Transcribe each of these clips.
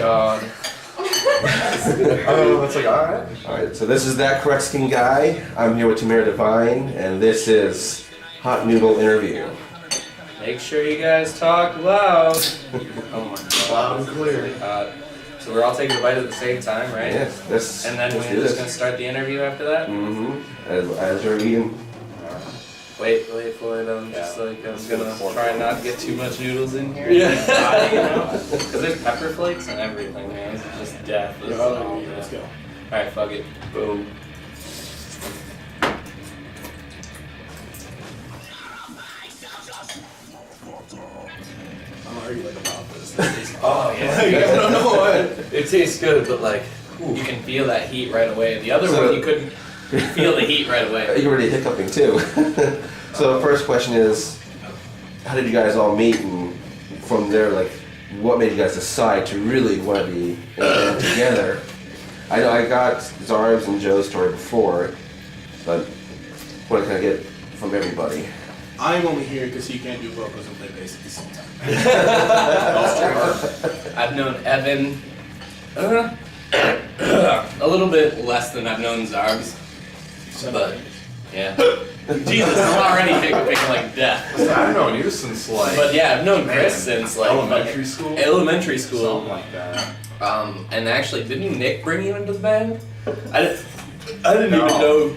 God. Oh, it's like, alright. Alright, so this is That Korexican Guy. I'm here with Tamara Devine, and this is Hot Noodle Interview. Make sure you guys talk loud. Oh my God. Loud and clear. Really hot. So we're all taking a bite at the same time, right? Yes, And then we're just going to start the interview after that? Mm-hmm. As you're eating. Wait for them. Just like, I'm going to try not to get too much noodles in here. Yeah. You know? Because there's pepper flakes and everything, man. This is just death. This is all death. Let's go. Alright, fuck it. Boom. I'm already like about this. Oh yeah. I don't know what. It tastes good, but like you can feel that heat right away. The other one you couldn't feel the heat right away. You're already hiccuping too. So the first question is, how did you guys all meet, and from there, like, what made you guys decide to really want to be in a band together? I know I got Zharbs and Joe's story before, but what can I get from everybody? I'm only here because he can't do vocals and play bass at the same time. I've known Evan a little bit less than I've known Zharbs, but yeah. Jesus, I'm already hiccuping like death. I've known you since like. But yeah, I've known Chris since like elementary school. Elementary school. Something like that. And actually, didn't Nick bring you into the band? I didn't even know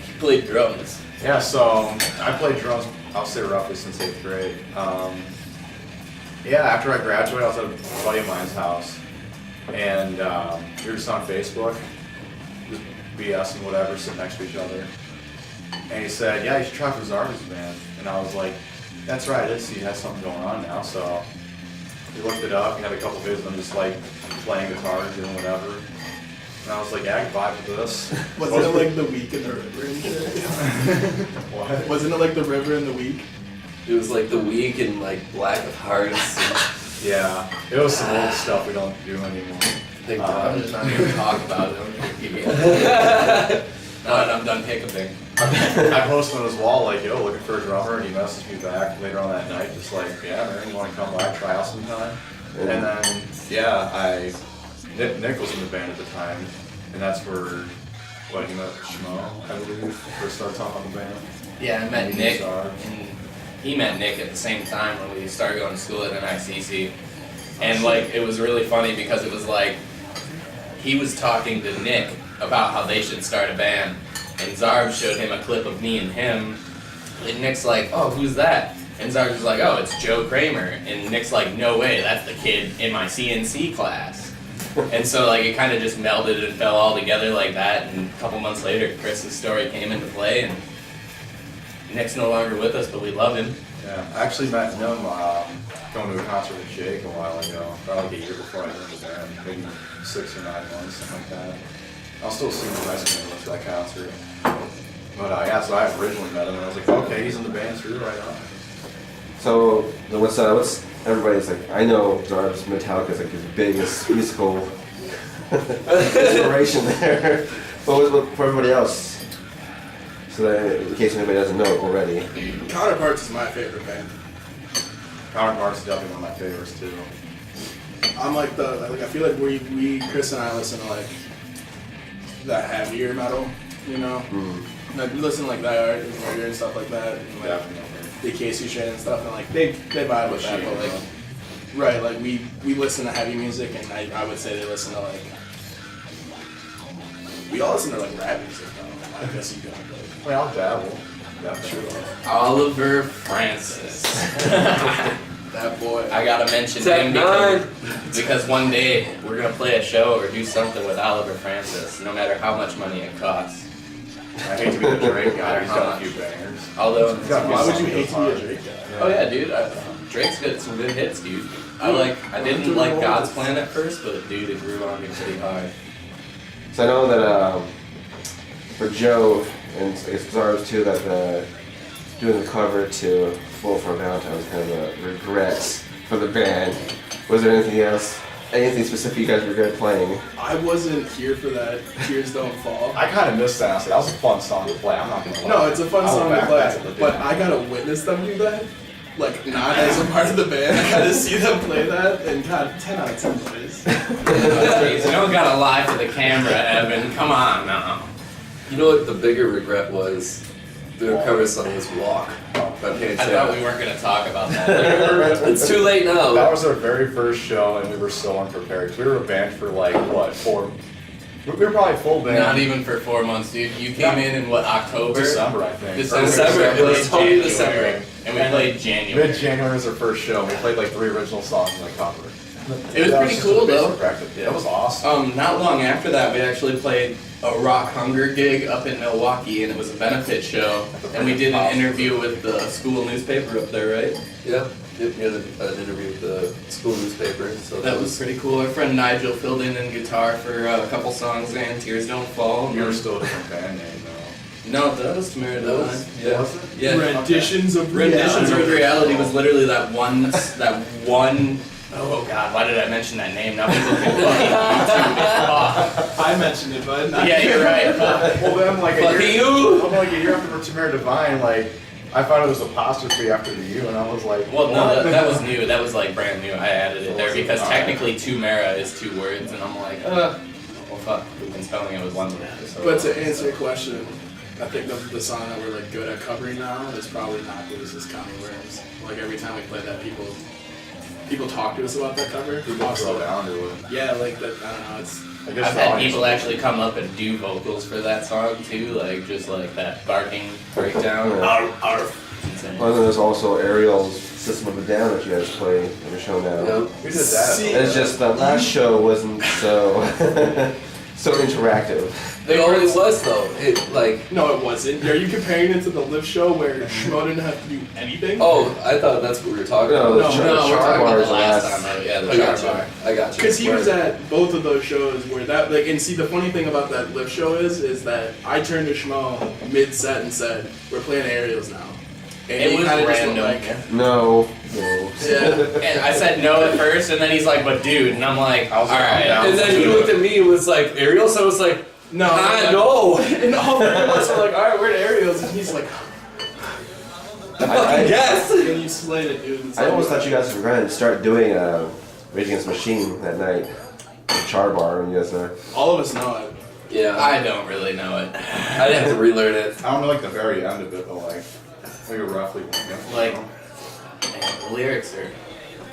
he played drums. Yeah, so I played drums, I'll say roughly since 8th grade. Yeah, after I graduated, I was at a buddy of mine's house, and we were just on Facebook, just BS and whatever, sitting next to each other. And he said, yeah, you should try for Zharbs band. And I was like, that's right, I did see he has something going on now. So we looked it up, we had a couple videos of them just like playing guitar and doing whatever. And I was like, yeah, I can vibe with this. Wasn't it like the week in the river and shit? What? Wasn't it like the river in the week? It was like the Week and like Black of Hearts. Yeah, it was some old stuff we don't do anymore. I'm just not even talk about it. I'm gonna keep it. No, I'm done hiccuping. I posted on his wall like, yo, looking for a drummer, and he messaged me back later on that night, just like, yeah, man, you want to come by, try out sometime? And then, yeah, Nick was in the band at the time, and that's where, he met Schmo, I believe, first started talking about the band. Yeah, I met And Nick, Zharbs. and he met Nick at the same time when we started going to school at NICC. And like, it was really funny because it was like, he was talking to Nick about how they should start a band, and Zharbs showed him a clip of me and him, and Nick's like, oh, who's that? And Zharbs was like, oh, it's Joe Kramer, and Nick's like, no way, that's the kid in my CNC class. And so like, it kind of just melded and fell all together like that, and a couple months later, Chris's story came into play, and Nick's no longer with us, but we love him. Yeah, I actually met him going to a concert with Jake a while ago, probably like a year before I joined the band, maybe 6 or 9 months, something like that. I'll still see him in high school when I went to that concert. But yeah, so I originally met him, and I was like, okay, he's in the band too, right on. So what's everybody's like? I know Zharbs Metallica is like his biggest musical inspiration there. But what's for everybody else? So that in case anybody doesn't know it already. Counterparts is my favorite band. Counterparts is definitely one of my favorites too. I'm like I feel like we Chris and I listen to like that heavier metal, you know? Like we listen to like that Art and Murder and stuff like that. And, like, Definitely. the Casey shit and stuff, and like they vibe with that, but like right, like we listen to heavy music, and I would say they listen to like we all listen to like rap music though. I guess you don't like Well, I'll dabble. Definitely. Oliver Francis. that boy. I gotta mention him because one day we're gonna play a show or do something with Oliver Francis, no matter how much money it costs. I hate to be the Drake guy, he's got a few bangers. Although, Why would you hate to be a Drake guy? oh yeah, dude, Drake's got some good hits, dude. I didn't like God's Plan at first, but dude, it grew on me pretty hard. So I know that for Joe and Zharbs too, that doing the cover to "Full for Valentine" was kind of a regret for the band. Was there anything else? Anything specific you guys regret playing? I wasn't here for that. Tears Don't Fall. I kind of missed that. That was a fun song to play. I'm not gonna lie. No, it's a fun song to back play, that, but I gotta witness them do that. Like, not as a part of the band. I gotta see them play that, and God, 10 out of 10 plays. don't gotta lie to the camera, Evan. Come on now. You know what the bigger regret was? Their cover song was Walk by I thought we weren't gonna talk about that. It's too late now. That was our very first show, and we were so unprepared. We were a band for like, what, 4... We were probably a full band. Not even for 4 months, dude. You came in what, October? December, I think. December. It was totally January. December. And we played January. Mid-January was our first show. We played like 3 original songs and a cover. It was pretty cool, though. That was awesome. Not long after that, we actually played a Rock Hunger gig up in Milwaukee, and it was a benefit show. And we did an interview with the school newspaper up there, right? Yeah, we had an interview with the school newspaper. So That was pretty cool. Our friend Nigel filled in guitar for a couple songs, and Tears Don't Fall. You were still a different band name, though. No, that was Tamara That was, Divine. yeah. Was it? Yeah. Renditions of Renditions of Reality was literally that one. Oh God, why did I mention that name? Now people can fucking YouTube it. I mentioned it, but Yeah, you're right. Well, then, like Fuck you. a year after Tamara Divine, like, I found it was apostrophe after the U, and I was like, Well, no, what? that was new. That was like brand new. I added it there because technically Tumera is 2 words, and I'm like, well, fuck, we've been spelling it with 1 word. So But to answer your question, I think the song that we're like good at covering now is probably Not Loses Counting Worms. Like every time we play that, people talk to us about that cover. People throw down to it. Yeah, like that. I don't know. It's I guess I've had people actually come up and do vocals for that song too, like just like that barking breakdown. Yeah. It's insane. Well, then there's also Ariel's System of a Down that you guys play every show now. Yeah. We did that. See- It's just the last show wasn't so so interactive. It already was though. It like no, it wasn't. Are you comparing it to the live show where Schmo didn't have to do anything? oh, I thought that's what we were talking No, about. the No, No, we're Char talking about Bar's the last last. time. Yeah, the I got Char Bar. you. I got you. Because he was at both of those shows where that, like, and see, the funny thing about that live show is that I turned to Schmo mid-set and said, we're playing Aerials now. And It he was kinda just random. went like, No. yeah. And I said no at first, and then he's like, "But dude," and I'm like, "All right." And then he looked at me and was like, Ariel? So I was like, No. no. And all three of us were like, alright, we're at Aerials. And he's like, I, Yes. and you slayed it, dude. It's I like- almost thought you guys were going to start doing Rage Against the Machine that night. The Char Bar, and you guys All of us know it. Yeah. I don't really know it. I'd have to relearn it. I don't know, like the very end of it, but like roughly. Like, man, the lyrics are.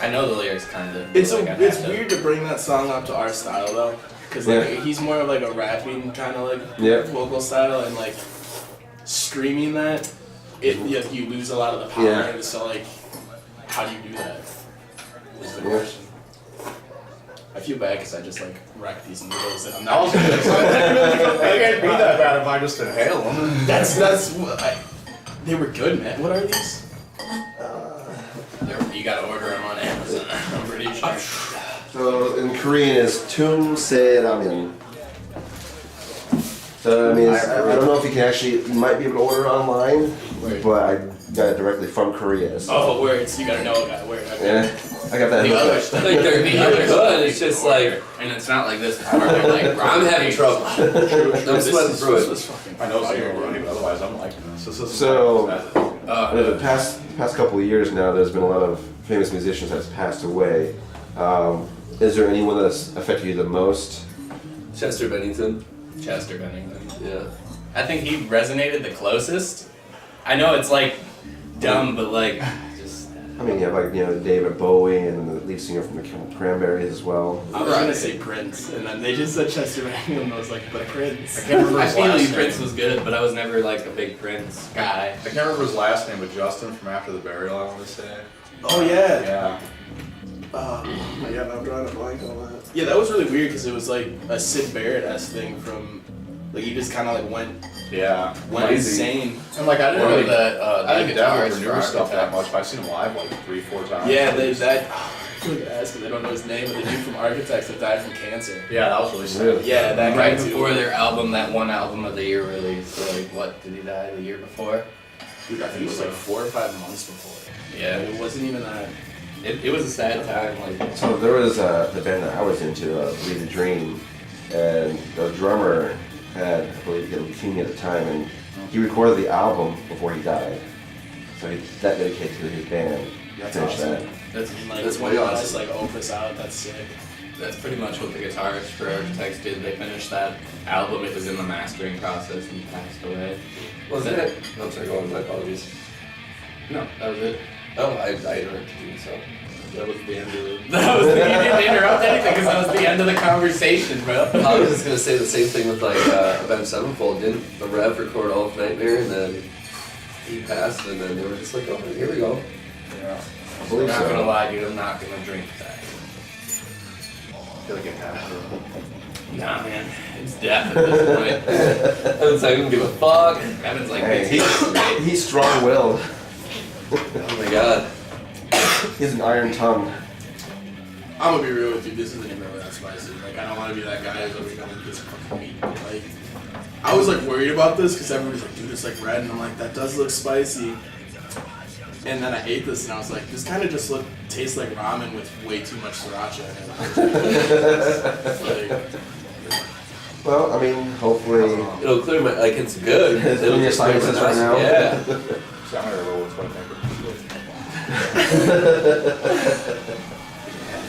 I know the lyrics kind of. It's like, I'd it's have to- weird to bring that song up to our style though, because like he's more of like a rapping kind of like Yeah. vocal style, and like screaming that, you lose a lot of the power. Yeah. And so like, how do you do that? Is the Yeah. question. I feel bad because I just like wrecked these noodles and I'm I was not. gonna say, it can't be that bad if I just inhale them. That's what they were good, man. What are these? You gotta order them on Amazon. I'm pretty sure. So in Korean is Tun Se Ramen. So I mean, I don't know if you can actually, you might be able to order it online, Word. but I got it directly from Korea. So. Oh, words. You gotta know a guy. Word. Okay. Yeah, I got that. The hooked other up. stuff. Like they're good, it's just like- and it's not like this part. They're like, I'm having trouble. I'm sweating through it. This fucking I know it's gonna running, but otherwise I'm liking this. This is So- Uh, The past couple of years now, there's been a lot of famous musicians that's passed away. Is there anyone that's affected you the most? Chester Bennington. Chester Bennington. Yeah. I think he resonated the closest. I know it's like dumb, but like just. I mean, you have David Bowie and the lead singer from the Cranberries as well. I was gonna say Prince, and then they just said Chester Bennington, and I was like, but Prince. I can't remember I his feel last you, name. Prince was good, but I was never like a big Prince guy. I can't remember his last name, but Justin from After the Burial, I want to say. Oh yeah. Yeah. Yeah, I'm drawing a blank on that. Yeah, that was really weird because it was like a Sid Barrett-esque thing from, like he just kind of like went Yeah. insane. And like I didn't Or really, the I didn't guitarist dabble in for newer stuff that Architects. much, but I've seen him live like 3-4 times. Yeah, I feel like ass because I don't know his name, but the dude from Architects that died from cancer. Yeah, that was really sick. Really? Yeah, that guy Right too. before their album, that one album of the year release. So like, what did he die the year before? Dude, I think it was like 4 or 5 months before. Yeah, It wasn't even that. it was a sad time. Like, So there was the band that I was into, Bleed the Dream, and the drummer had, I believe, he had leukemia at the time, and he recorded the album before he died. So he that dedicated to his band. That's Finish awesome. that. That's like That's one way of us awesome. like opus out. That's sick. That's pretty much what the guitarist for Architects did. They finished that album. It was in the mastering process and he passed away. Was that? I'm sorry, go on, my apologies. No, that was it. Oh, I interrupted you, so. That was the end of it. That was the, you didn't interrupt anything because that was the end of the conversation, bro. I was just gonna say the same thing with like Avenged Sevenfold. Didn't the Rev record all of Nightmare and then he passed and then they were just like, oh, here we go. Yeah. I'm not gonna lie, dude. I'm not gonna drink that. I feel like it has to. Nah, man. It's death at this point. Evan's like, I don't give a fuck. Evan's like, Hey, hey, he's strong-willed. Oh my god. He has an iron tongue. I'm gonna be real with you. This isn't even really that spicy. Like, I don't want to be that guy who's always gonna get some fucking meat. Like, I was like worried about this because everybody's like, dude, it's like red, and I'm like, that does look spicy. And then I ate this, and I was like, this kind of just tastes like ramen with way too much sriracha in it. Like, Well, I mean, hopefully. It'll clear my, like it's good. It's It'll in your just clear my sinuses right nose. now. Yeah. So I'm gonna roll with what I think.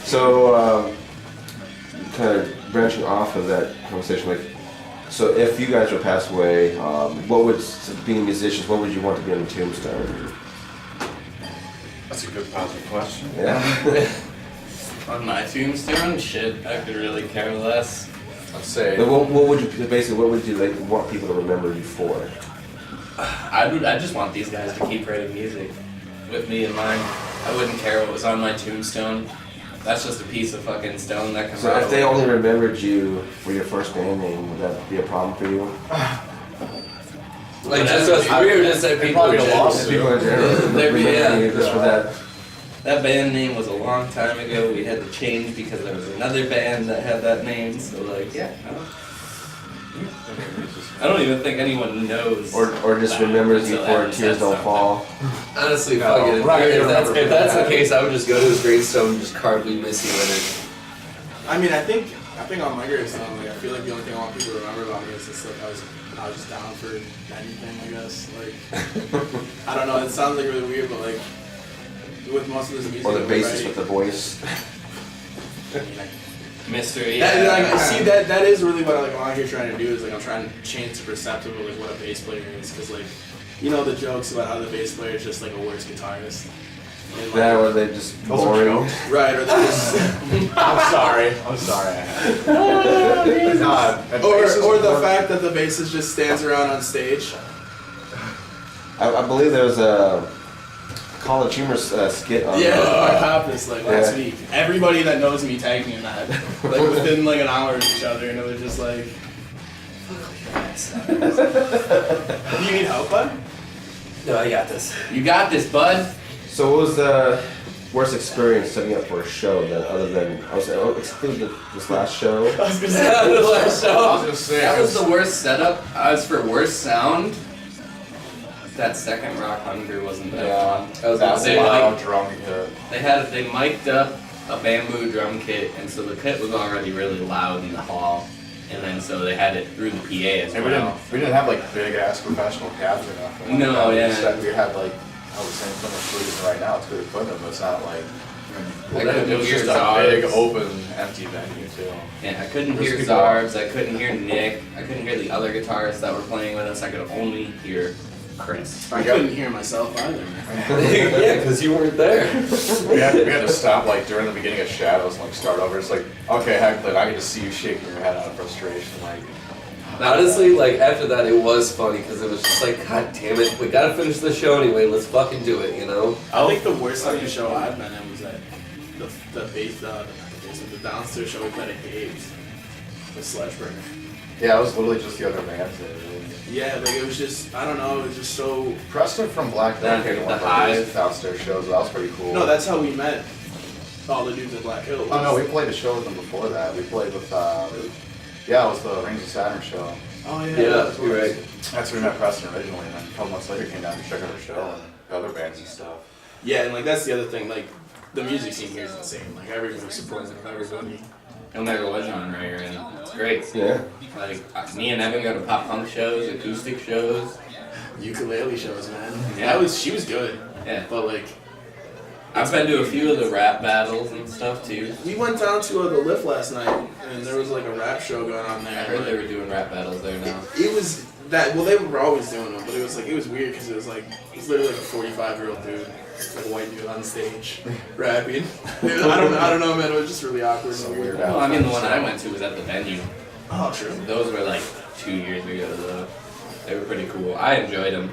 So, kind of branching off of that conversation, like, so if you guys were passed away, what would, being musicians, what would you want to be on the tombstone? That's a good positive question. Yeah. on my tombstone, shit, I could really care less. Let's say. But what would you, basically, what would you like want people to remember you for? I just want these guys to keep writing music with me in mind. I wouldn't care what was on my tombstone. That's just a piece of fucking stone that can So if they only remembered you for your first band name, would that be a problem for you? Like just us three or just that people probably in a general? lawsuit. People in general, There'd be, remembering yeah. you just for that. That band name was a long time ago. We had to change because there was another band that had that name. So like, yeah, I don't even think anyone knows. Or just that remembers you until for Evan Tears said Don't something. Fall. Honestly, No, fuck it. we're not gonna If that's remember the case, I would just go to his gravestone and just carve "We Miss You" in it. I mean, I think on my gravestone, like, I feel like the only thing I want people to remember about me is just like I was just down for anything, I guess. Like, I don't know. It sounds like really weird, but like with most of this music, Or the that we're bassist with the voice. Mystery. That, Yeah. like, see, that is really what I'm out here trying to do. Is like I'm trying to change the perception of like what a bass player is, because like, you know, the jokes about how the bass player is just like a worse guitarist. And, like, That or they just Those are boring. jokes. right, or they're just, I'm sorry. or the fact that the bassist just stands around on stage. I believe there was a College Humor skit on Yeah, I have this like last Yeah. week. Everybody that knows me tagged me in that, like within like an hour of each other, and it was just like, do you need help, bud? No, I got this. You got this, bud. So what was the worst experience setting up for a show that other than, I was exclude this last show? I was gonna say, The last I show. was gonna say. That was the worst setup. As for worst sound, that second Rock Hunger wasn't that fun. That was That's They, a like, loud drum kit. They mic'd up a bamboo drum kit, and so the kit was already really loud in the hall, and then so they had it through the PA as And well. we didn't have like big ass professional cabs or nothing. No, Like that. yeah. We had like I was saying so much we're using right now. It's good equipment, but it's not like. I couldn't It was hear just a big Zharbs. open empty venue too. Yeah, I couldn't Those hear people- Zharbs, I couldn't hear Nick, I couldn't hear the other guitarists that were playing with us, I could only hear Chris. I couldn't hear myself either. Yeah, because you weren't there. We had to stop like during the beginning of Shadows and like start over. It's like, okay, heck, I can just see you shaking your head out of frustration. Like, Honestly, like after that, it was funny because it was just like, God damn it, we gotta finish the show anyway. Let's fucking do it, you know? I think the worst fucking show I've been in was at the downstairs show we played at Gabe's with Sledgeburger. yeah, it was literally just the other bands there. Really. Yeah, like it was just, I don't know, it was just so. Preston from Black Duck The did one of Hive. those downstairs shows. That was pretty cool. No, that's how we met all the dudes at Black Hill. Oh no, we played a show with them before that. We played with yeah, it was the Rings of Saturn show. Oh yeah. Yeah, you're right. That's where we met Preston originally, and then a couple months later came down to check out our show and the other bands and stuff. Yeah, and like that's the other thing, like the music scene here is insane. Like everybody's supportive of everybody. No matter what genre you're in, it's great. Yeah. Like, me and Evan go to pop punk shows, acoustic shows. Ukulele shows, man. Yeah. She was good. Yeah. But like, I've been to a few of the rap battles and stuff too. We went down to the lift last night, and there was like a rap show going on I there. heard they were doing rap battles there now. It was that. Well, they were always doing them, but it was weird because it was literally like a 45-year-old dude, like a white dude on stage rapping. I don't know, man. It was just really awkward and weird. Well, I mean, the one I went to was at the venue. Oh, true. Those were like 2 years ago though. They were pretty cool. I enjoyed them.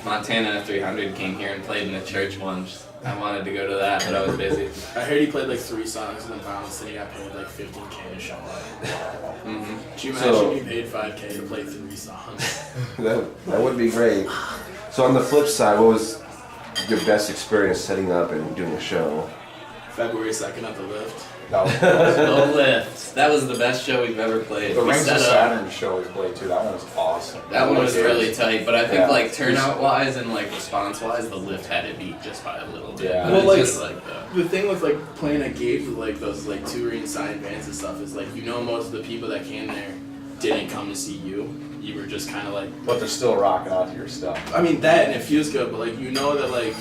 Montana 300 came here and played in the church once. I wanted to go to that, but I was busy. I heard he played like 3 songs and then bounced, and he got paid like $15K to show up. Mm-hmm. Could you imagine being paid $5K to play 3 songs? that would be great. So on the flip side, what was your best experience setting up and doing a show? February 2nd at the lift. That was awesome. The Lift. That was the best show we've ever played. The We Rings of set up- Saturn show we played too. That one was awesome. That one was really tight, but I think Yeah. like turnout wise and like response wise, the Lift had it beat just by a little bit. Yeah. But Well, it's like- just like the The thing with like playing at gigs with like those like touring signed bands and stuff is like, you know, most of the people that came there didn't come to see you. You were just kind of like, But they're still rocking out to your stuff. I mean that, and it feels good, but like you know that like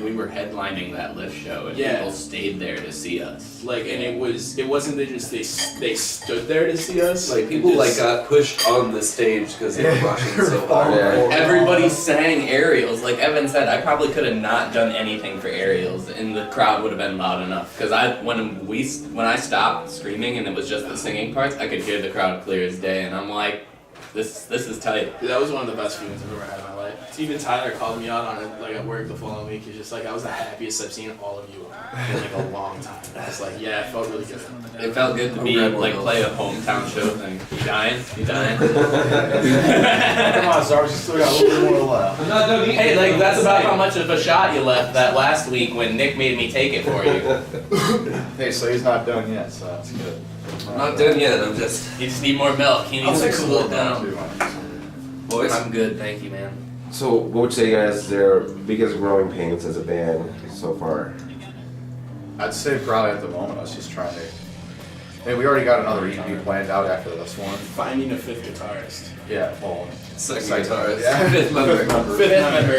we were headlining that Lift show and Yeah. people stayed there to see us. and it wasn't they just they stood there to see us. Like people Just- like got pushed on the stage because they were rushing so hard. Yeah. Everybody sang aerials. Like Evan said, I probably could have not done anything for aerials, and the crowd would have been loud enough. Because when I stopped screaming and it was just the singing parts, I could hear the crowd clear as day, and I'm like, this is tight. Dude, that was one of the best feelings I've ever had in my life. Even Tyler called me out on it, like at work the following week. He's just like, I was the happiest I've seen all of you in like a long time. I was like, yeah, it felt really good. It felt good to be like play a hometown show thing. You dying? You dying? Come on, Zharbs, you still got a little bit more left. I'm not done Hey, like that's about how much of a shot you left that last week when Nick made me take it for you. Hey, so he's not done yet, so that's good. I'm not done yet. I'm just You just need more milk. He needs to cool it down. boys. I'm good, thank you, man. So what would you say, guys, their biggest growing pains as a band so far? I'd say probably at the moment us just trying to. Hey, we already got another EP planned out after this one. Finding a 5th guitarist. Yeah, well, Second Second. guitarist. Yeah. Fifth member. Fifth member.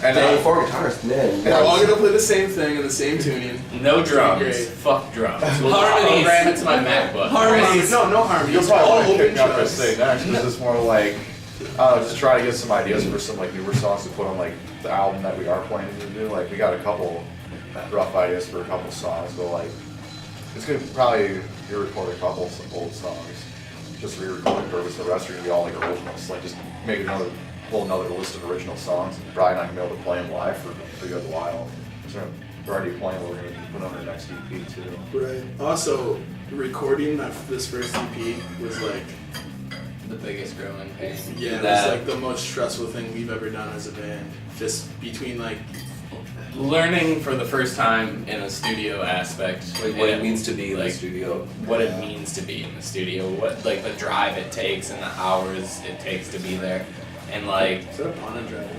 and Dang, 4 guitarists, man. We're all gonna play the same thing in the same tuning. No drums. Great. Fuck drums. We'll Harmonies. program it to my MacBook. Harmonies. No harmonies. you'll All probably open pick up and tracks. say next because it's more like just try to get some ideas for some like newer songs to put on like the album that we are planning to do. Like we got a couple rough ideas for a couple songs, but like it's gonna probably re-record a couple old songs, just re-recording purpose. The rest are gonna be all like originals. Like just make pull another list of original songs. And probably not gonna be able to play them live for a good while. So we're already playing what we're gonna put on our next EP too. Right. Also, recording this first EP was like, The biggest growing pain. yeah, it That- was like the most stressful thing we've ever done as a band. Just between like, learning for the first time in a studio aspect. Like what it and, means to be in the like, studio. what it means to be in the studio, what like the drive it takes and the hours it takes to be there, and like is that a pun on driving?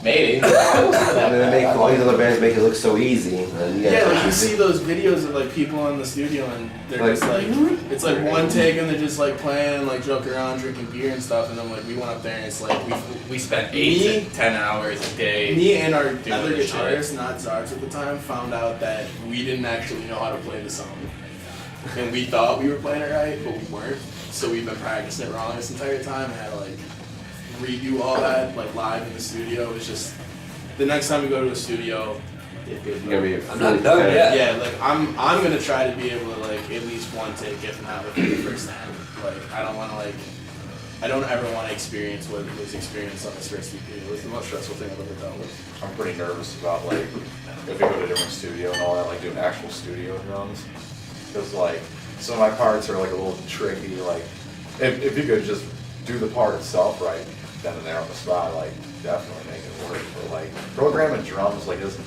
maybe. And then they make all these other bands make it look so easy. And you guys Yeah, like you actually see those videos of like people in the studio and they're Like- just like, it's like one take and they're just like playing, like joking around, drinking beer and stuff, and then like we went up there and it's like We spent 8 to 10 hours a day. me and our Doing other this shit. guitarist, not Zharbs at the time, found out that we didn't actually know how to play the song. And we thought we were playing it right, but we weren't. So we've been practicing it wrong this entire time and had to like redo all that like live in the studio. It's just the next time we go to a studio, You're gonna be I'm not done yet. yeah, like I'm gonna try to be able to like at least one take, if not within the first time. Like I don't ever want to experience what was experienced on this first EP. It was the most stressful thing I've ever dealt with. I'm pretty nervous about like if we go to a different studio and all that, like doing actual studio drums, because like some of my parts are like a little tricky. Like if you could just do the part itself right then and there on the spot, like definitely make it work. But like programming drums like isn't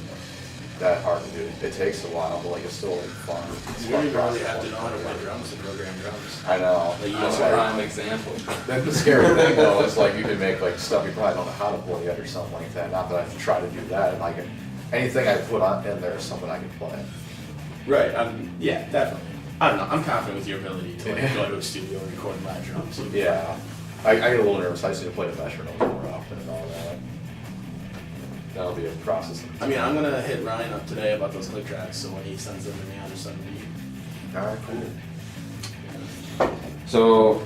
that hard to do. It takes a while, but like it's still like fun. It's You don't fun even really process. have to know how to play drums to program drums. I know. Like, you That's just a gotta- prime example. That's the scary thing though, is like you can make like stuff you probably don't know how to play yet or something like that. Not that I've tried to do that, and I can, anything I put on in there is something I can play. Right. Yeah, definitely. I don't know. I'm confident with your ability to like go to a studio and record live drums. Yeah. I get a little nervous. I used to play the metronome more often and all that. that'll be a process. I mean, I'm gonna hit Ryan up today about those click tracks, so when he sends them to me, I'll just send them to you. Alright, cool. So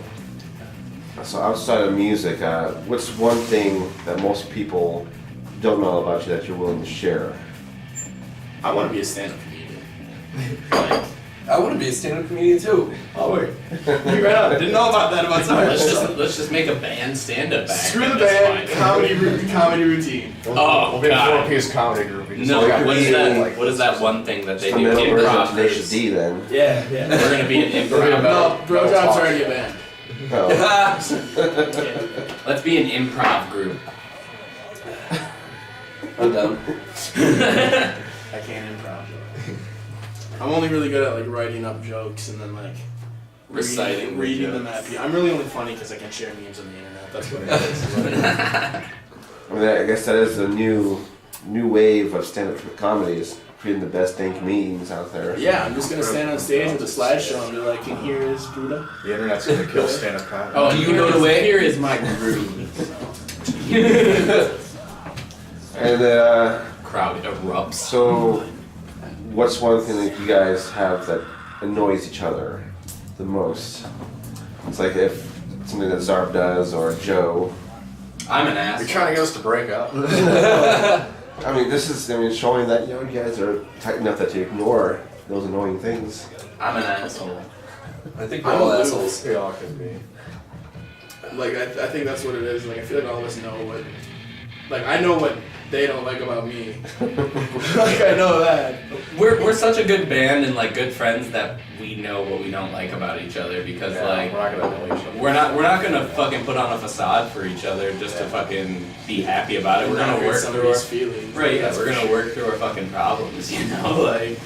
outside of music, what's one thing that most people don't know about you that you're willing to share? I want to be a stand-up comedian. Like, I want to be a stand-up comedian too. oh wait, you right up. Didn't know about that about Zharbs. Let's just make a band stand-up act. Screw the at this band, point. comedy routine. Oh, we'll be a God. 4-piece comedy group. We just No, all got what is really, that? like, What is that one thing that they It's the do? middle version of Improv Tenacious groups. D then. Yeah, yeah. We're gonna be an improv. No, Bro Job's already a band. Oh. Let's be an improv group. I'm down. I can't improv. I'm only really good at like writing up jokes and then like Reciting the reading them jokes. at people. I'm really only funny because I can share memes on the internet. That's what it is. I mean, I guess that is the new wave of stand-up comedy is creating the best dang comedians out there. Yeah, I'm just gonna stand on stage with a slideshow and be like, and here is Buddha. The internet's gonna kill stand-up comedy. Oh, and you know the way? Here is my groove. And Crowd erupts. so, what's one thing that you guys have that annoys each other the most? It's like if something that Zharb does or Joe. I'm an You're ass. trying to get us to break up. I mean, this is showing that you guys are tight enough that you ignore those annoying things. I'm an asshole. I think we're I'm all aloof. assholes. We all could be. Like I think that's what it is. Like I feel like all of us know what. Like I know what they don't like about me. Like I know that. We're such a good band and like good friends that we know what we don't like about each other because Yeah, like we're not gonna know each other. we're not gonna fucking put on a facade for each other just to fucking be happy about it. We're gonna Not hurt work through somebody's our feelings. right. Yeah, That's we're for gonna sure. work through our fucking problems. You know, like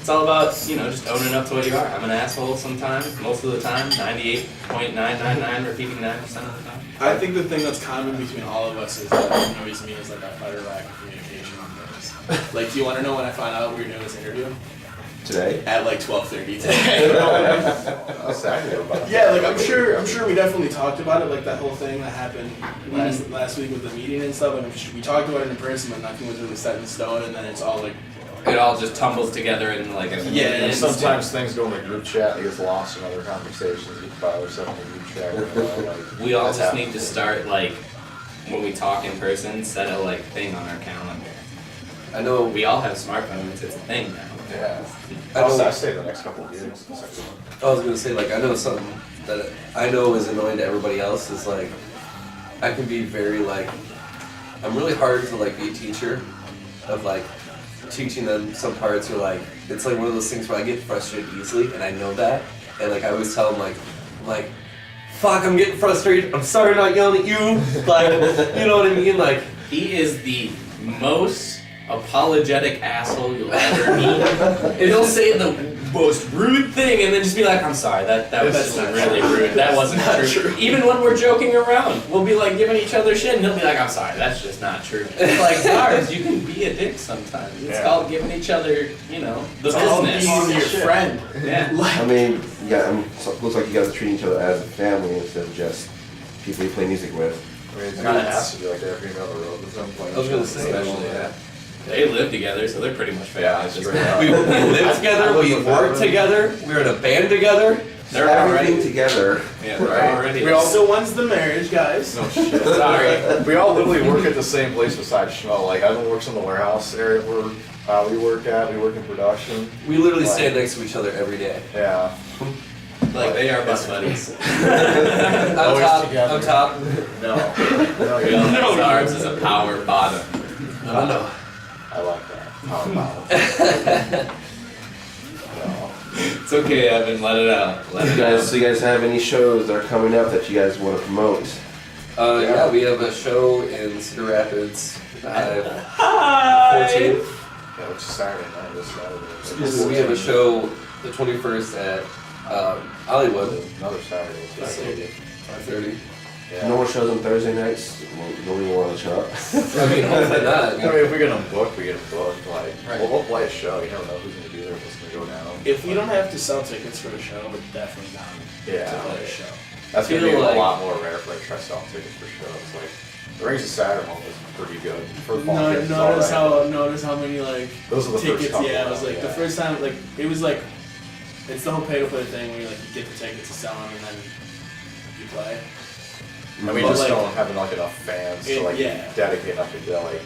it's all about just owning up to what you are. I'm an asshole sometimes. Most of the time, 98.999, repeating 9% of the time. I think the thing that's common between all of us is that what annoys me is like our utter lack of communication on things. Like, do you want to know when I found out we were doing this interview? Today? At like 12:30 today. That's exactly about it. Yeah, like I'm sure we definitely talked about it, like that whole thing that happened last week with the meeting and stuff. And we talked about it in person, but nothing was really set in stone. And then it's all like, It all just tumbles together in like a Yeah, And and sometimes things go in the group chat, it gets lost in other conversations, you file yourself in the group chat. Like, We all that's just need to happened. start like when we talk in person, set a like thing on our calendar. I know We all have smartphones. It's a thing now. Yeah. I know- I'll stay the next couple of years. I was gonna say, like, I know something that I know is annoying to everybody else is like, I can be very like, I'm really hard to like be a teacher of like teaching them some parts or like, it's like one of those things where I get frustrated easily and I know that, and like I always tell them like, fuck, I'm getting frustrated, I'm sorry not yelling at you, like, you know what I mean, like. He is the most apologetic asshole you'll ever meet. And he'll say the most rude thing and then just be like, I'm sorry, that was not really rude. That wasn't true. Even when we're joking around, we'll be like giving each other shit and he'll be like, I'm sorry, that's just not true. It's like, Zharbs, you can be a dick sometimes. It's Yeah. called giving each other, the it's all business. being your Shit. friend. Yeah. Like, I mean, so it looks like you guys are treating each other as a family instead of just people you play music with. I mean, it kind of has to be like that if you're on the road with them. I was gonna say, especially, yeah. They live together, so they're pretty much Yeah, family. straight up. We live together, we work together, we're in a band together. They're Everything already together. Yeah, they're Right. already. we also when's the marriage, guys? No shit. Sorry. We all literally work at the same place besides Schmo. Like, Evan works in the warehouse area where we work at. We work in production. We literally stand next to each other every day. Yeah. like they are best buddies. I'm Always top, together. I'm top. No. We all know Zharbs is a power bottom. No. I like that. Power bottom. No. It's okay, Evan. Let it out. Let it out. So you guys have any shows that are coming up that you guys want to promote? Yeah, we have a show in Cedar Rapids. 14th. Yeah, which is Saturday night. This Saturday. We have a show the 21st at Hollywood. Another Saturday. That's Saturday. 5:30. Yeah. No more shows on Thursday nights. Nobody will want to show up. I mean, hopefully not. I I mean, mean, if we get them booked, we get them booked. Like, Right. we'll play a show. You never know who's gonna be there, what's gonna go down. If we don't have to sell tickets for a show, we're definitely down Yeah. to play a show. That's gonna Feel be like- a lot more rare for like try to sell tickets for shows. Like, The Rings of Saturn one was pretty good. For the fall kids, it's Notice alright. how many like Those are the first tickets. couple. Yeah, it was like the first time. Like it was like it's the whole pay to play thing where you like you get the tickets to sell them and then you play. And we But, just like, don't have enough enough fans to like yeah. dedicate enough to do like.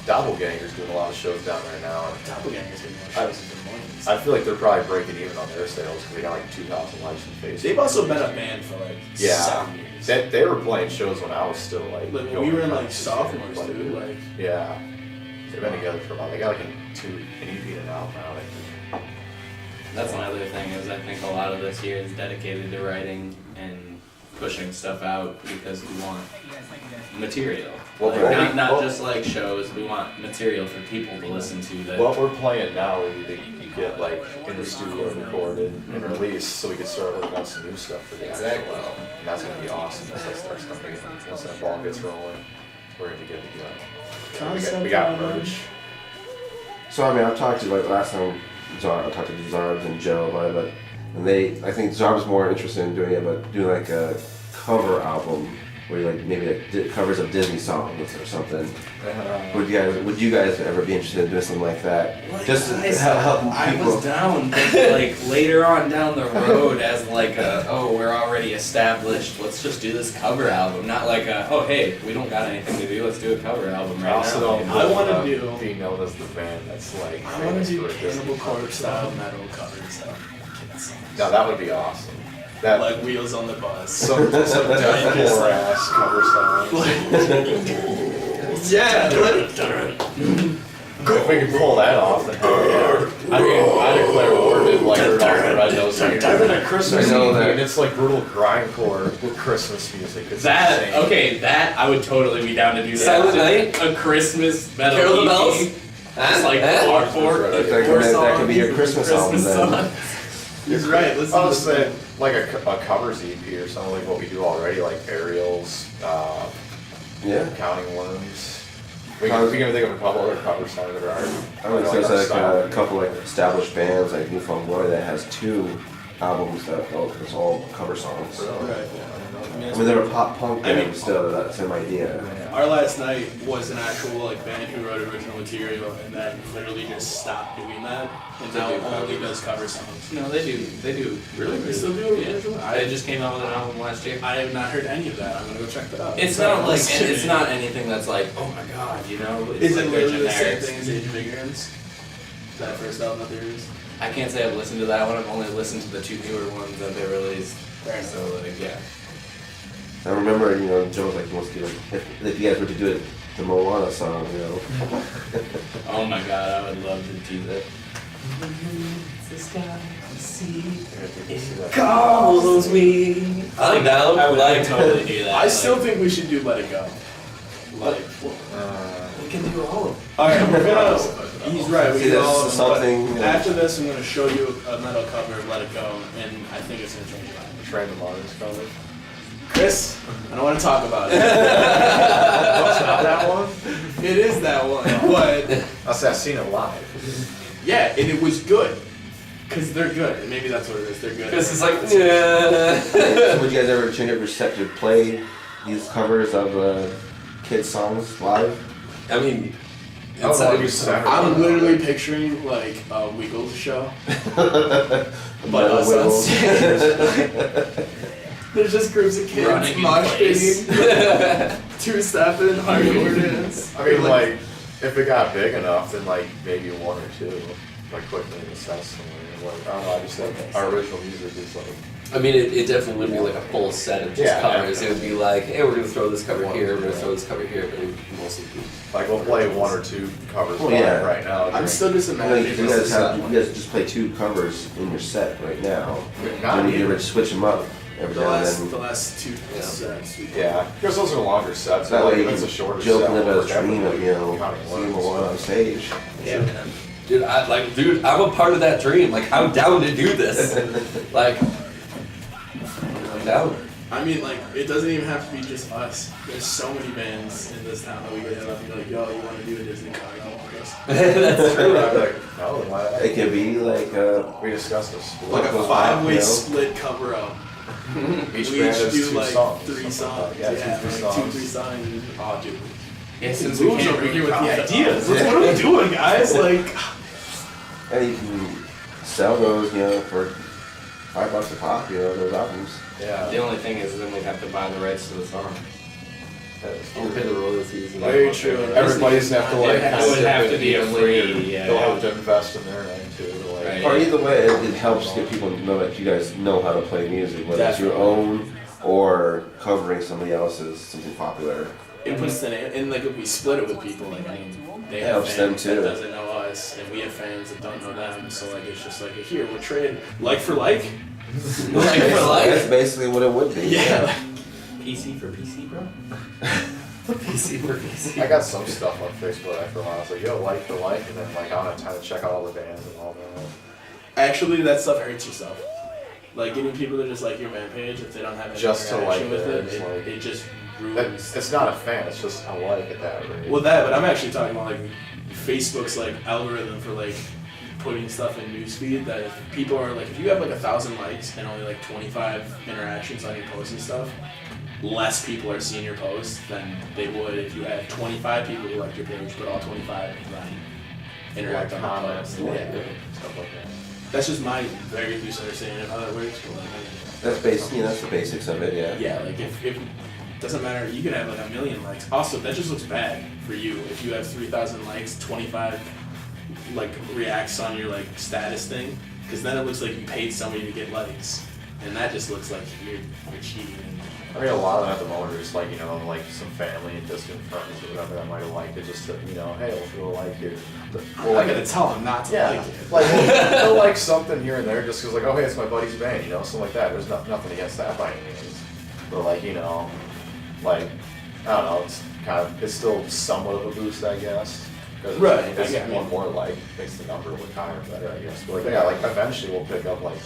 Doppelganger's doing a lot of shows down there now. Doppelgangers getting more shows in the mornings. I feel like they're probably breaking even on their sales because they got like 2,000 likes on Facebook. They've also been a band for like 7 years. They were playing shows when I was still like. Like going we were in to like college, sophomores, like, dude. Like Yeah. They've been together for a while. They got like an EP and an album out, I think. That's another thing is I think a lot of this year is dedicated to writing and pushing stuff out because we want material. Well, Like, right. not Well- just like shows, we want material for people to listen to that. What we're playing now, we need to get like in the studio recorded and released so we can start working on some new stuff for the Exactly. actual album. And that's gonna be awesome once that starts coming. Once that ball gets rolling, we're gonna be good to go. We got merch. So I mean, I've talked to like last time. I talked to Zharbs and Joe about it, but and I think Zharbs more interested in doing it, but doing like a cover album where you like maybe like covers of Disney songs or something. Would you guys ever be interested in doing something like that? Just helping I people. was down, but like later on down the road as like we're already established, let's just do this cover album. Not like oh hey, we don't got anything to do, let's do a cover album I right also now. don't I wanna know do- being known as the band that's like. I want to famous do for Disney Cannibal cover Corpse style stuff. metal cover stuff. Now that would be awesome. That Like Wheels on the Bus. some deathcore ass cover songs. Yeah. If we can pull that off, then I mean, I declare war did like Red Nose Here. Even a Christmas I know EP, that. and it's like brutal grindcore Christmas music. It's That insane. okay, that I would totally be down to do that. Silent Night? A Christmas metal Carol the EP. Bells? Just like That could be your Christmas album then. He's right. Listen I to was this. saying like a covers EP or something like what we do already, like Aerials, Yeah. Counting Worms. We can think of a couple other cover songs that are already. I would say it's like a couple like established bands like New Found Glory that has 2 albums that it's all cover songs. Right. I mean, they're a pop punk I mean- band still. That's the same idea. Our last night was an actual like band who wrote original material and then literally just stopped doing that and now only does cover songs. No, they do. They do really. They still do Yeah. original? They just came out with an album last year. I have not heard any of that. I'm gonna go check that out. It's not like it's not anything that's like oh my god, you know. It's Is like it they're literally the same generics. thing as Age of Ignorance? That first album that they released? I can't say I've listened to that one. I've only listened to the 2 newer ones that they released. Fair enough. So like yeah. I remember, Joe was like, he wants to do like, if you guys were to do it, the Moana song, Oh my god, I would love to do that. Calls me. I'm down. I would like totally do that. I still think we should do Let It Go. Like, we can do all of them. alright, we're gonna. He's right. We See, can that's all of them, but something, After this, I'm gonna show you a metal cover of Let It Go, and I think it's gonna change your mind. Train the Mars cover. Chris, I don't want to talk about it. What's not that one? It is that one, but I've seen it live. yeah, and it was good. Cause they're good, and maybe that's what it is. They're good. This is like, yeah. So would you guys ever change up your set to play these covers of kids' songs live? I mean, I would it's want to do Saturday. I'm literally picturing like a Wiggles show, but Metal us on Wiggles. stage. There's just groups of kids Running in mosh place. pitting, two-stepping, hardcore dance. I mean, like, if it got big enough, then like maybe 1 or 2, like quickly in the set somewhere. Like, I don't know, I just like our original music is like. I mean, it definitely wouldn't be like a full set of just Yeah, covers. yeah. It would be like, hey, we're gonna throw this cover here, we're gonna throw this cover here, but it would mostly be. Like we'll play 1 or 2 covers Well, live yeah. right now. I'm during- still just Like, imagining. you guys just play 2 covers in your set right now. Not Then you even. ever switch them up every the now and last, then. the last 2 Yeah. sets. Yeah, because those are longer sets. That like, way you that's a can shorter Joe set. can live we're out a dream of, definitely seeing counting Moana on words. stage. Yeah, man. Dude, I'm a part of that dream. Like, I'm down to do this. Like, I'm down. I mean, like, it doesn't even have to be just us. There's so many bands in this town that we get hit up and be like, yo, you want to do a Disney cover? I want us. That's true. I'd be like, no, why? It could be like We discussed this. Like a Goes 5-way back, split cover up. Each We band each has do 2 like songs. 3 songs. Yeah, Yeah, 2-3 like songs. 2-3 songs. Oh, dude. Yeah, since Moves over here with the ideas. What are we doing, guys? Like, And you can sell those, for $5 a pop, those albums. Yeah. The only thing is then we'd have to buy the rights to the song. We'll pay the royalties. And very all. true. Everybody's gonna have to like. It would have to be a free, They'll have to invest in their name too. To, like, Right. Or either way, it helps get people to know that you guys know how to play music, whether it's your own or covering somebody else's, something popular. it puts the name, and like if we split it with people, like I mean, they It have helps them fans too. that doesn't know us, and we have fans that don't know them. So like it's just like here we'll trade like for like. Like for like. That's basically what it would be. Yeah. PC for PC, bro? PC for PC. I got some stuff on Facebook after a while. I was like, yo, like for like, and then like I don't have time to check out all the bands and all that. Actually, that stuff hurts yourself. Like getting people to just like your fan page if they don't have any Just to interaction like with it, it, it's like- it just ruins. It's not a fan. It's just I like it that way. Well, that, but I'm actually talking about like Facebook's like algorithm for like putting stuff in newsfeed. That if people are like, if you have like 1,000 likes and only like 25 interactions on your posts and stuff, less people are seeing your posts than they would if you had 25 people who liked your page, but all 25 of them interact on the comments, post. Yeah. stuff like that. That's just my very loose understanding of how that works. But like, That's the basics of it, yeah. yeah, like if doesn't matter, you could have like 1 million likes. Also, that just looks bad for you if you have 3,000 likes, 25 like reacts on your like status thing, because then it looks like you paid somebody to get likes, and that just looks like you're cheating. I mean, a lot of them at the moment are just like, like some family and distant friends or whatever that might have liked it, just to, hey, we'll like it. Well, I gotta tell them not to like it. Like, they'll like something here and there just because, like, oh, hey, it's my buddy's band, something like that. There's nothing against that by any means. But, like, like, I don't know, it's still somewhat of a boost, I guess. Because Right, I it's get it. one more like makes the number look higher, better, I guess. But, like, yeah, like, eventually we'll pick up, like,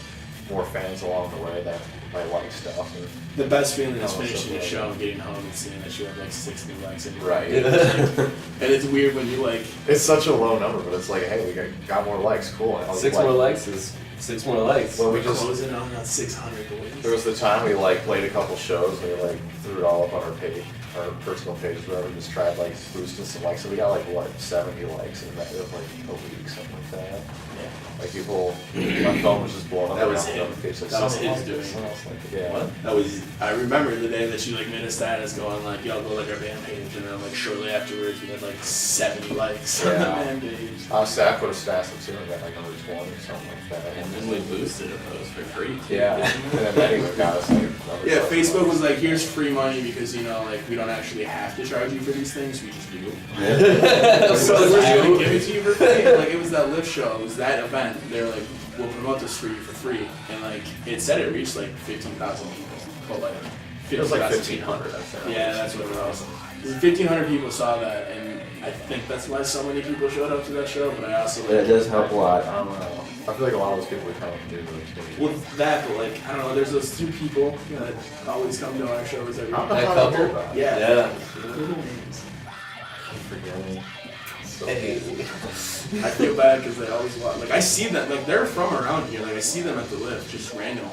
more fans along the way that might like stuff. And, The best feeling is Oh, finishing so your good. show and getting home and seeing that you have like 6 new likes. And Right. And it's weird when you like. It's such a low number, but it's like, hey, we got more likes, cool. And 6 more likes is 6 more likes. Well, we We're just closing on that 600 boys. there was the time we like played a couple shows and we like threw it all up on our page, our personal page, where we just tried like boosting some likes. So we got like 70 likes in a matter of like a week, something like that. Yeah. Like people, my phone was just blowing up. That was around him. notifications, like, That was someone his liked it, doing. someone else liked it. Yeah. What? That was. I remember the day that she like made a status going like, "Y'all go like our band page," and then like shortly afterwards we had like 70 likes on the Yeah. band page. Honestly, I put a stats up too and got like number 20 or something like that. And then we boosted those for free too. Yeah. And then anyway, got us like numbers Yeah, up. Facebook was like, "Here's free money because like we don't actually have to charge you for these things, we just do." So we're just gonna give it to you for free. Like it was that lift show, it was that event. They were like, "We'll promote this for you for free," and like it said it reached like 15,000 people, but like It was like 15,000 1,500, I think. Yeah, that's what it was. 1,500 people saw that, and I think that's why so many people showed up to that show. But I also It does help a lot. I don't know. I feel like a lot of those people would come and do those. well that, but like I don't know. There's those 2 people that always come to our shows every I'm year. not couple? hear about it. Yeah. Yeah. Little names. Forgetting. So Hey. I feel bad because they always watch. Like I see them, like they're from around here. Like I see them at the lift, just randomly.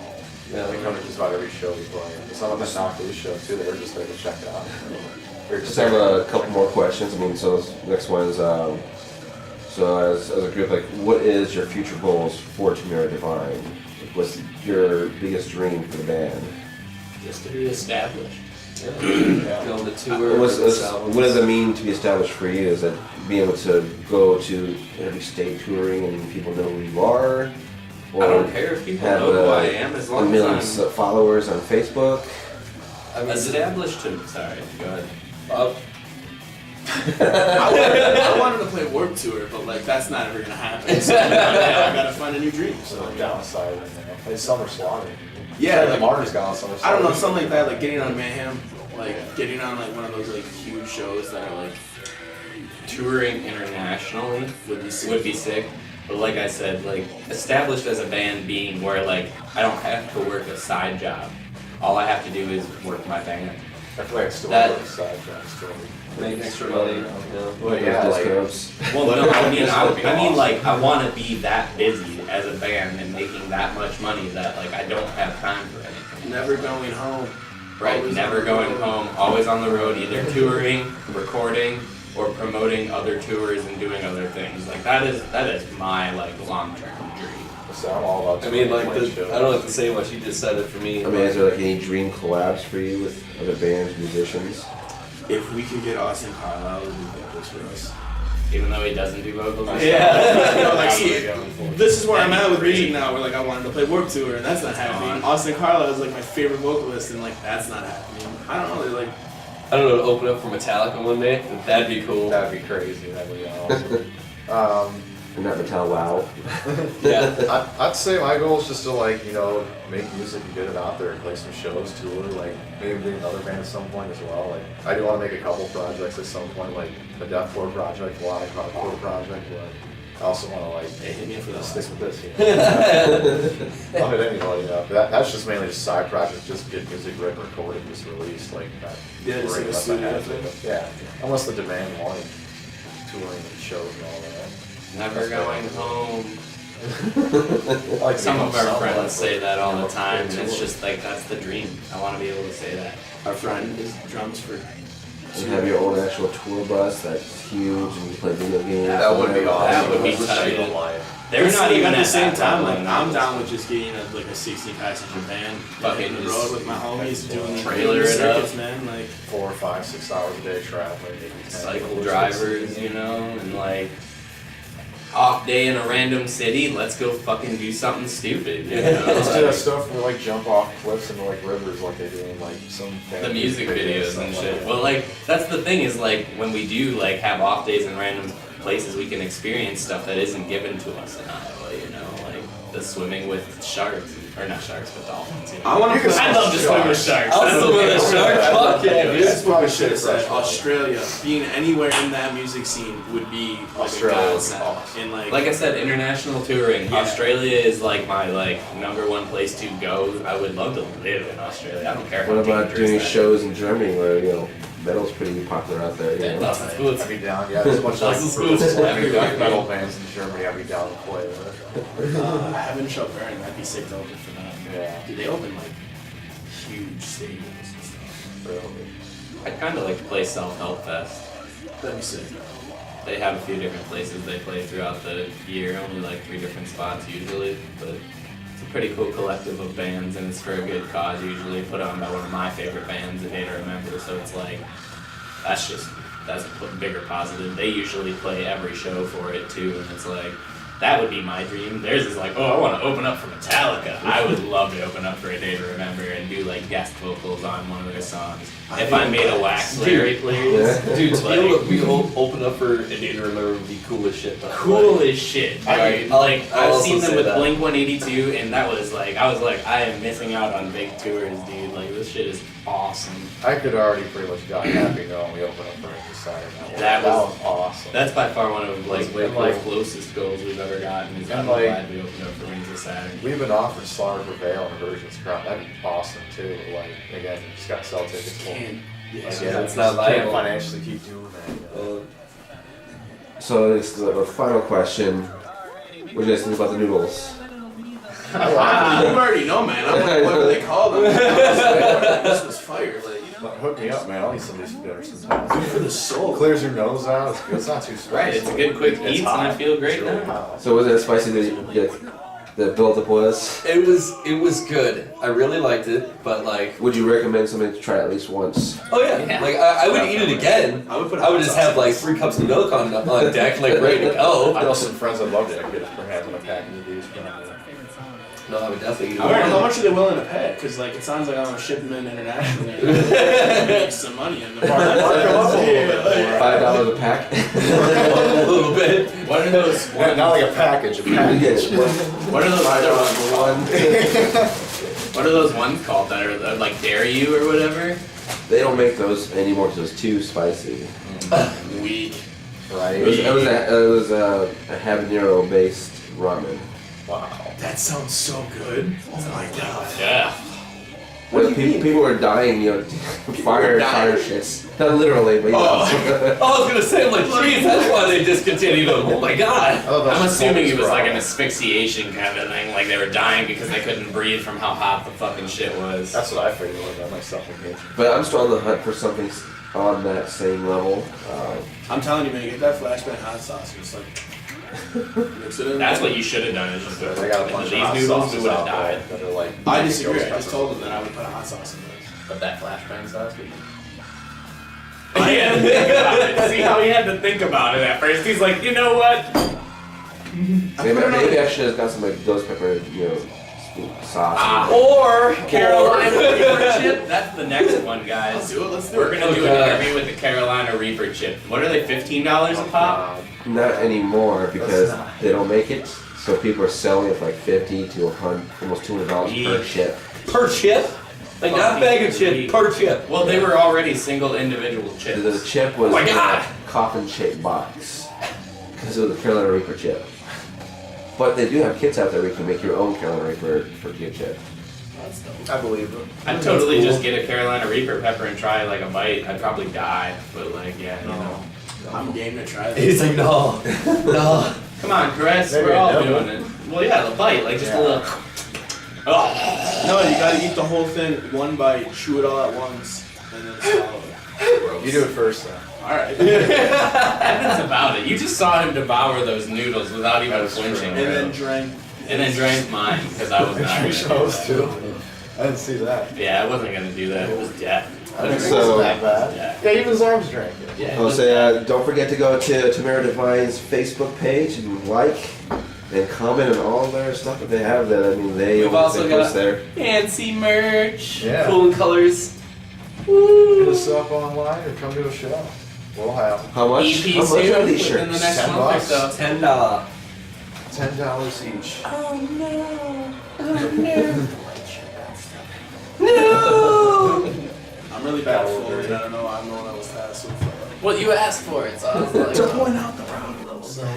Yeah, They come to just about every show we play. Some of us not this show too. They were just there to check it out. They're Just have a couple more questions. I mean, so this next one is, so as a group, like, what is your future goals for Tamira Divine? What's your biggest dream for the band? Just to be established. yeah. Go on the tour. What does it mean to be established for you? Is it being able to go to every state touring and people know who you are? Or I don't care if people have know who I am as a long million as I'm followers on Facebook? I mean, established to. Sorry, go ahead. I wanted to play Warped Tour, but like that's not ever gonna happen. So I gotta find a new dream. So So downside and play Summer Slaughter. Yeah, the like- Martyrs got on Summer I Slaughter. don't know, something like that, like getting on Mayhem, like getting on like one of those like huge shows that are like Touring internationally would be sick. would be sick. But like I said, like established as a band being where like I don't have to work a side job. All I have to do is work my band. I feel like it's still That- a side track still. make extra money. Well, yeah, like, Discounts. Well, no, I mean like I want to be that busy as a band and making that much money that like I don't have time for anything. Never going home. Right, Always never on the going road. home, always on the road, either touring, recording, or promoting other tours and doing other things. Like that is my like long-term dream. So I'm all about. I mean, like, playing shows. I don't have to say much. You just said it for me. I mean, is there like any dream collabs for you with other bands, musicians? If we could get Austin Carlisle to do vocals for us. Even though he doesn't do vocals. No, like, see, Yeah. this is where I'm at with That'd be music now. Where like I wanted to play Warped Tour, and that's not happening. Austin Carlisle is like my favorite vocalist, and like that's not happening. I don't know. They're like, I don't know, to open up for Metallica one day. That'd be cool. That'd be crazy. That'd be awesome. And that Metal Wow. Yeah. I'd say my goal is just to like, make music and get it out there and play some shows, tour, like maybe be another band at some point as well. Like I do want to make a couple projects at some point, like a deathcore project, a lot of hardcore project, but I also want to like hit me for stick this. with this. I'll hit anybody up. That's just mainly just side projects, just get music written, recorded, just released, like that. Yeah, just like a studio thing. Yeah, unless the demand wanted touring and shows and all that. Never going home. I like to Some be of our home friends somewhere, say that all the but, time, and tour. it's just like that's the dream. I want to be able to say that. Our friend is drums for. You have your own actual tour bus that's huge, and you play video games. That would be awesome. That would be That's tight. the life. They're not even at the at same that time. level, Like not I'm just- down with just getting like a 60-passenger van, Fucking hitting the just road with my homies, doing the trailer it up. circuits, man. Like 4, 5, 6 hours a day traveling. maybe 10. cycle drivers, and like off day in a random city, let's go fucking do something stupid. Let's do that Like, stuff where like jump off cliffs into like rivers like they do in like some the music videos and stuff shit. like that. Well, like that's the thing is like when we do like have off days in random places, we can experience stuff that isn't given to us in Iowa. Like the swimming with sharks, or not sharks, but dolphins. I want to. I love to swim with sharks. I'll That's swim with a okay. shark. Fuck yeah, dude. This is what we should have said. Freshwater. Australia, being anywhere in that music scene would be like Australia a would be godsend. awesome. And like, Like I said, international touring. Yeah. Australia is like my #1 place to go. I would love to live in Australia. I don't care how What about dangerous doing that shows in Germany where, metal's pretty popular out there? Yeah, lots of boots. I'd be down. Yeah, there's a bunch of like Lots of boots metal everywhere. bands in Germany. I'd be down to play with. Heaven Shall Burn, that'd be sick to open for them. Yeah. Dude, they open like huge stadiums and stuff. Really. I'd kind of like to play Self Help Fest. That'd be sick. They have a few different places they play throughout the year, only like 3 different spots usually, but it's a pretty cool collective of bands and it's for a good cause usually, put on by one of my favorite bands, A Day to Remember, so it's like, that's a bigger positive. They usually play every show for it too, and it's like, that would be my dream. Theirs is like, oh, I want to open up for Metallica. I would love to open up for A Day to Remember and do like guest vocals on one of their songs. If I made a wax Larry, please. Yeah. Dude, to be Like- able to open up for A Day to Remember would be cool as shit. Though. Cool as shit. Right? Like I'll I've also seen them say with that. Blink 182, and that was like I was like I am missing out on big tours, dude. Like this shit is awesome. I could already pretty much die happy knowing we open up for Rings of Saturn. That was- awesome. That's by far one of like And, like- the closest goals we've ever gotten. Is I'm And, like- glad we opened up for Rings of Saturn. We've been offered Slaughter Prevail and Virgin's Crown. That'd be awesome too. Like again, you just got to sell tickets for. Can't. Like, Yeah. yeah, it's not just can't viable. financially keep doing that. So this is a final question. What do you guys think about the noodles? You already know, man. I'm like, what do they call them? This was fire. Like, Hook me up, man. I'll eat some of these bitter sometimes. good for the soul. Clears your nose out. It's good. It's not too spicy. Right, it's a good quick It's eats, and hot. I feel great It's really now. hot. So was it as spicy the build-up was? It was good. I really liked it, but like, Would you recommend somebody to try at least once? oh yeah, Yeah. like I would eat it again. I would put. I would just have like 3 cups of milk on deck, like ready to I go. know some friends that loved it. I could have having a pack of these. No, I would definitely eat I wonder how it. much are they willing to pay? Because like it sounds like I'm shipping them internationally. Make some money in the mark them up a little bit. $5 a pack. A little bit. What are those? Yeah, not like a package. A package. What are those other ones? One. What are those ones called that are like Dare You or whatever? They don't make those anymore because it's too spicy. Weak. Right. It was a habanero based ramen. Wow. That sounds so good. Oh my god. Yeah. What do you mean? People were dying, you know, fire shits. Not literally, but you know. I was gonna say, I'm like, geez, that's why they discontinued them. Oh my god. I'm assuming it was like an asphyxiation kind of thing, like they were dying because they couldn't breathe from how hot the fucking shit was. That's what I figured was. That might suffocate. But I'm still on the hunt for something on that same level. I'm telling you, man, get that flashbang hot sauce. It's like mix it in. That's what you should have done. Is just They got a bunch of these hot noodles, sauces we would have out there died. that are like. I disagree. ghost I just pepper. told them that I would put a hot sauce in this. But that flashbang sauce. He had to think about it. See how he had to think about it at first. He's like, you know what? Maybe I should have got some like ghost pepper, you know, sauce. Or Carolina Reaper chip. That's the next one, guys. Let's do it. Let's do We're it. gonna do Okay. an interview with the Carolina Reaper chip. What are they? $15 a pop? Not anymore because they don't make it. So people are selling it for like 50 to 100, almost $200 per chip. per chip? Like not bag of chip, per chip. Well, they were already single individual chips. The chip was Oh my in God! a coffin-shaped box because it was a Carolina Reaper chip. But they do have kits out there where you can make your own Carolina Reaper tortilla chip. I believe it. I'd totally just get a Carolina Reaper pepper and try like a bite. I'd probably die, but like, yeah, you know. I'm game to try this. He's like, no, no. Come on, Chris, Maybe we're all a doing it. Well, yeah, the bite, like just a little. Oh. No, you gotta eat the whole thing, one bite, chew it all at once, and then swallow it. You do it first, then. Alright. That's about it. You just saw him devour those noodles without even That's true. flinching. And then drank. And then drank mine because I was not gonna do Shows that. too. I didn't see that. Yeah, I wasn't gonna do that. It was death. I didn't think So- it was that bad. Yeah. Yeah, even Zharbs drank it. Yeah. I'll say, don't forget to go to Tamara Devine's Facebook page and like and comment on all their stuff that they have there. I mean, they We've also they got post there. fancy merch, Yeah. cool colors. Hit us up online or come to a show. We'll have How much? EP How much soon are these within the shirts? next $10. month or so. $10. $10 each. I'm really bad at folding, I don't know, I'm the one that was tasked with Well, you asked for it, so I was like, to point out the problems.